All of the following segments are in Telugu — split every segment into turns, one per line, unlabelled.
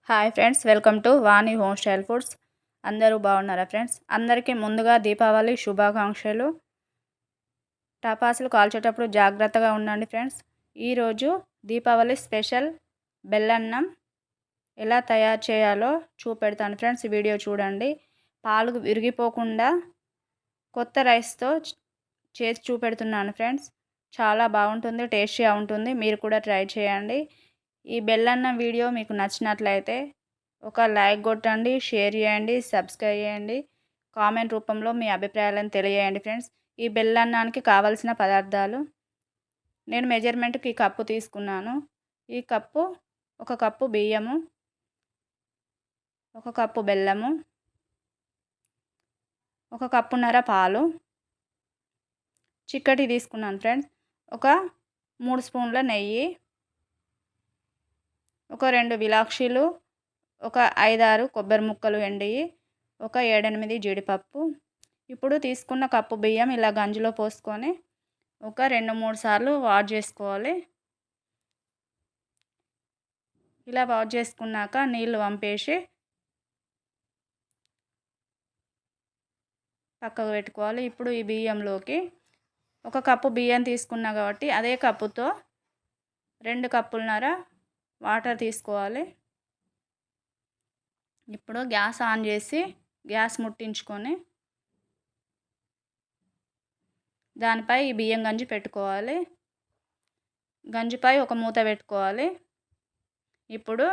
Hi friends, welcome to Vani home style foods. అందరూ బాగున్నారా ఫ్రెండ్స్? అందరికీ ముందుగా దీపావళి శుభాకాంక్షలు. టపాసులు కాల్చేటప్పుడు జాగ్రత్తగా ఉండండి ఫ్రెండ్స్. ఈరోజు దీపావళి స్పెషల్ బెల్లన్నం ఎలా తయారు చేయాలో చూపెడతాను ఫ్రెండ్స్. ఈ వీడియో చూడండి. పాలు విరిగిపోకుండా కొత్త రైస్తో చేసి చూపెడుతున్నాను ఫ్రెండ్స్. చాలా బాగుంటుంది, టేస్టీగా ఉంటుంది. మీరు కూడా ట్రై చేయండి. ఈ బెల్లన్నం వీడియో మీకు నచ్చినట్లయితే ఒక లైక్ కొట్టండి, షేర్ చేయండి, సబ్స్క్రైబ్ చేయండి. కామెంట్ రూపంలో మీ అభిప్రాయాలను తెలియజేయండి ఫ్రెండ్స్. ఈ బెల్లన్నానికి కావలసిన పదార్థాలు నేను మెజర్మెంట్కి ఈ కప్పు తీసుకున్నాను. ఈ కప్పు, ఒక కప్పు బియ్యము, ఒక కప్పు బెల్లము, ఒక కప్పున్నర పాలు, చిక్కటి తీసుకున్నాను ఫ్రెండ్స్. ఒక 3 స్పూన్ల నెయ్యి, ఒక 2 విలాక్షీలు, ఒక 5-6 కొబ్బరి ముక్కలు ఎండివి, ఒక 7-8 జీడిపప్పు. ఇప్పుడు తీసుకున్న కప్పు బియ్యం ఇలా గంజిలో పోసుకొని ఒక 2-3 సార్లు వాష్ చేసుకోవాలి. ఇలా వాష్ చేసుకున్నాక నీళ్ళు వంపేసి పక్కకు పెట్టుకోవాలి. ఇప్పుడు ఈ బియ్యంలోకి ఒక కప్పు బియ్యం తీసుకున్నా కాబట్టి అదే కప్పుతో 2 కప్పులన్నర వాటర్ తీసుకోవాలి. ఇప్పుడు గ్యాస్ ఆన్ చేసి గ్యాస్ ముట్టించుకొని దానిపై ఈ బియ్యం గంజి పెట్టుకోవాలి. గంజిపై ఒక మూత పెట్టుకోవాలి. ఇప్పుడు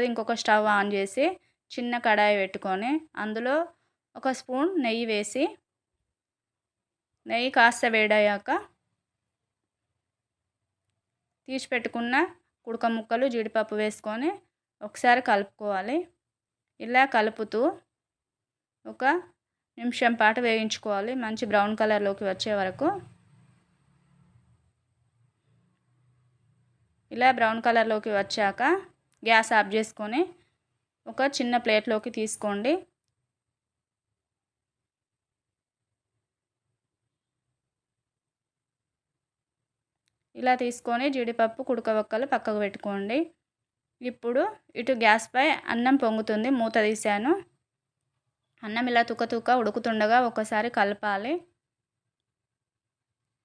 ఇంకొక స్టవ్ ఆన్ చేసి చిన్న కడాయి పెట్టుకొని అందులో ఒక స్పూన్ నెయ్యి వేసి, నెయ్యి కాస్త వేడయ్యాక తీసి పెట్టుకున్న కుడక ముక్కలు, జీడిపప్పు వేసుకొని ఒకసారి కలుపుకోవాలి. ఇలా కలుపుతూ ఒక నిమిషం పాటు వేయించుకోవాలి, మంచి బ్రౌన్ కలర్లోకి వచ్చే వరకు. ఇలా బ్రౌన్ కలర్లోకి వచ్చాక గ్యాస్ ఆఫ్ చేసుకొని ఒక చిన్న ప్లేట్లోకి తీసుకోండి. ఇలా తీసుకొని జీడిపప్పు, కుడక ఒక్కలు పక్కకు పెట్టుకోండి. ఇప్పుడు ఇటు గ్యాస్పై అన్నం పొంగుతుంది, మూత తీసాను. అన్నం ఇలా తుక్క ఉడుకుతుండగా ఒకసారి కలపాలి.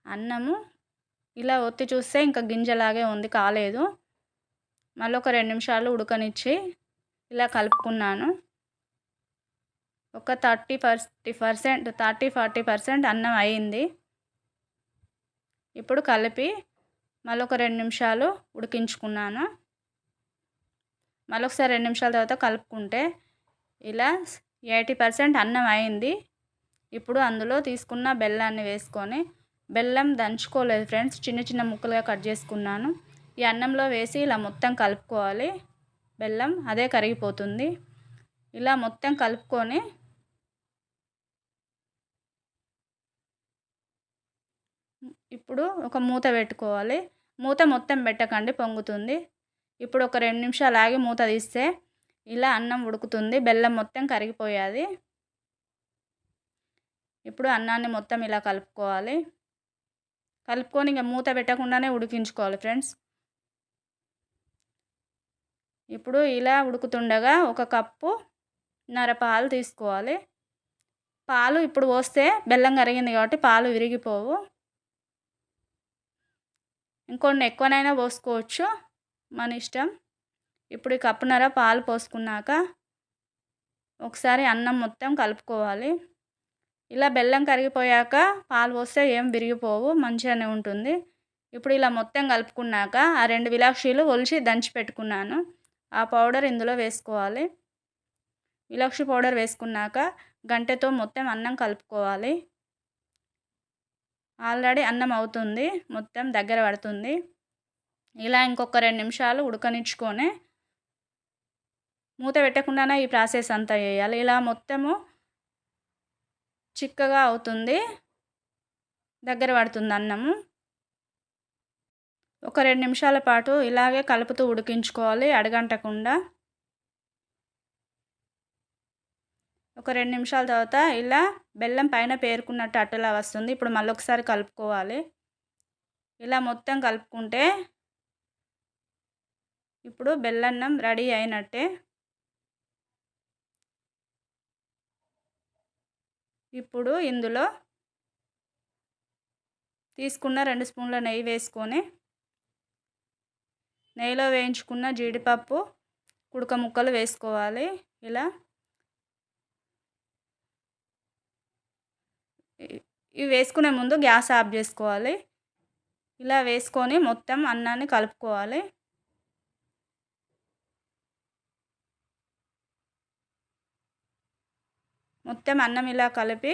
అన్నము ఇలా ఒత్తి చూస్తే ఇంకా గింజలాగే ఉంది, కాలేదు. మళ్ళీ ఒక 2 నిమిషాలు ఉడకనిచ్చి ఇలా కలుపుకున్నాను. ఒక 30-40% అన్నం అయింది. ఇప్పుడు కలిపి మళ్ళీ ఒక 2 నిమిషాలు ఉడికించుకున్నాను. మళ్ళీ ఒకసారి 2 నిమిషాల తర్వాత కలుపుకుంటే ఇలా 80% అన్నం అయింది. ఇప్పుడు అందులో తీసుకున్న బెల్లాన్ని వేసుకొని, బెల్లం దంచుకోలేదు ఫ్రెండ్స్, చిన్న చిన్న ముక్కలుగా కట్ చేసుకున్నాను. ఈ అన్నంలో వేసి ఇలా మొత్తం కలుపుకోవాలి. బెల్లం అదే కరిగిపోతుంది. ఇలా మొత్తం కలుపుకొని ఇప్పుడు ఒక మూత పెట్టుకోవాలి. మూత మొత్తం పెట్టకండి, పొంగుతుంది. ఇప్పుడు ఒక 2 నిమిషాలు ఆగి మూత తీస్తే ఇలా అన్నం ఉడుకుతుంది, బెల్లం మొత్తం కరిగిపోయాది. ఇప్పుడు అన్నాన్ని మొత్తం ఇలా కలుపుకోవాలి. కలుపుకొని ఇంకా మూత పెట్టకుండానే ఉడికించుకోవాలి ఫ్రెండ్స్. ఇప్పుడు ఇలా ఉడుకుతుండగా ఒక కప్పున్నర పాలు తీసుకోవాలి. పాలు ఇప్పుడు పోస్తే బెల్లం కరిగింది కాబట్టి పాలు విరిగిపోవు. ఇంకొన్ని ఎక్కువనైనా పోసుకోవచ్చు, మన ఇష్టం. ఇప్పుడు ఈ కప్పున్నర పాలు పోసుకున్నాక ఒకసారి అన్నం మొత్తం కలుపుకోవాలి. ఇలా బెల్లం కరిగిపోయాక పాలు పోస్తే ఏం విరిగిపోవు, మంచిగానే ఉంటుంది. ఇప్పుడు ఇలా మొత్తం కలుపుకున్నాక ఆ 2 విలాక్షీలు ఒలిచి దంచి పెట్టుకున్నాను, ఆ పౌడర్ ఇందులో వేసుకోవాలి. విలాక్షి పౌడర్ వేసుకున్నాక గంటెతో మొత్తం అన్నం కలుపుకోవాలి. ఆల్రెడీ అన్నం అవుతుంది, మొత్తం దగ్గర పడుతుంది. ఇలా ఇంకొక 2 నిమిషాలు ఉడకనిచ్చుకొని మూత పెట్టకుండానే ఈ ప్రాసెస్ అంతా చేయాలి. ఇలా మొత్తము చిక్కగా అవుతుంది, దగ్గర పడుతుంది అన్నము. ఒక 2 నిమిషాల పాటు ఇలాగే కలుపుతూ ఉడికించుకోవాలి, అడగంటకుండా. ఒక 2 నిమిషాల తర్వాత ఇలా బెల్లం పైన పేరుకున్నట్టు అట్టలా వస్తుంది. ఇప్పుడు మళ్ళీ ఒకసారి కలుపుకోవాలి. ఇలా మొత్తం కలుపుకుంటే ఇప్పుడు బెల్లన్నం రెడీ అయినట్టే. ఇప్పుడు ఇందులో తీసుకున్న 2 స్పూన్ల నెయ్యి వేసుకొని నెయ్యిలో వేయించుకున్న జీడిపప్పు కుడక ముక్కలు వేసుకోవాలి. ఇలా ఇవి వేసుకునే ముందు గ్యాస్ ఆఫ్ చేసుకోవాలి. ఇలా వేసుకొని మొత్తం అన్నాన్ని కలుపుకోవాలి. మొత్తం అన్నం ఇలా కలిపి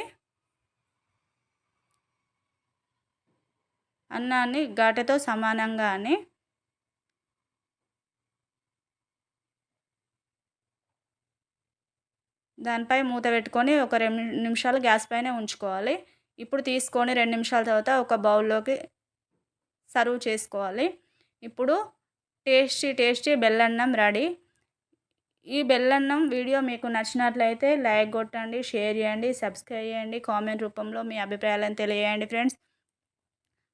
అన్నాన్ని ఘాటతో సమానంగా దానిపై మూత పెట్టుకొని ఒక 2 నిమిషాలు గ్యాస్ పైనే ఉంచుకోవాలి. ఇప్పుడు తీసుకొని 2 నిమిషాల తర్వాత ఒక బౌల్లోకి సర్వ్ చేసుకోవాలి. ఇప్పుడు టేస్టీ బెల్లన్నం రెడీ. ఈ బెల్లన్నం వీడియో మీకు నచ్చినట్లయితే లైక్ కొట్టండి, షేర్ చేయండి, సబ్స్క్రైబ్ చేయండి, కామెంట్ రూపంలో మీ అభిప్రాయాలను తెలియజేయండి ఫ్రెండ్స్.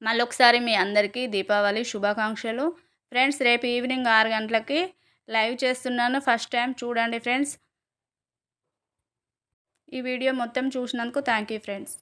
మళ్ళొకసారి మీ అందరికీ దీపావళి శుభాకాంక్షలు. ఫ్రెండ్స్, రేపు ఈవినింగ్ 6 గంటలకి లైవ్ చేస్తున్నాను. ఫస్ట్ టైం చూడండి ఫ్రెండ్స్. ఈ వీడియో మొత్తం చూసినందుకు థ్యాంక్ యూ ఫ్రెండ్స్.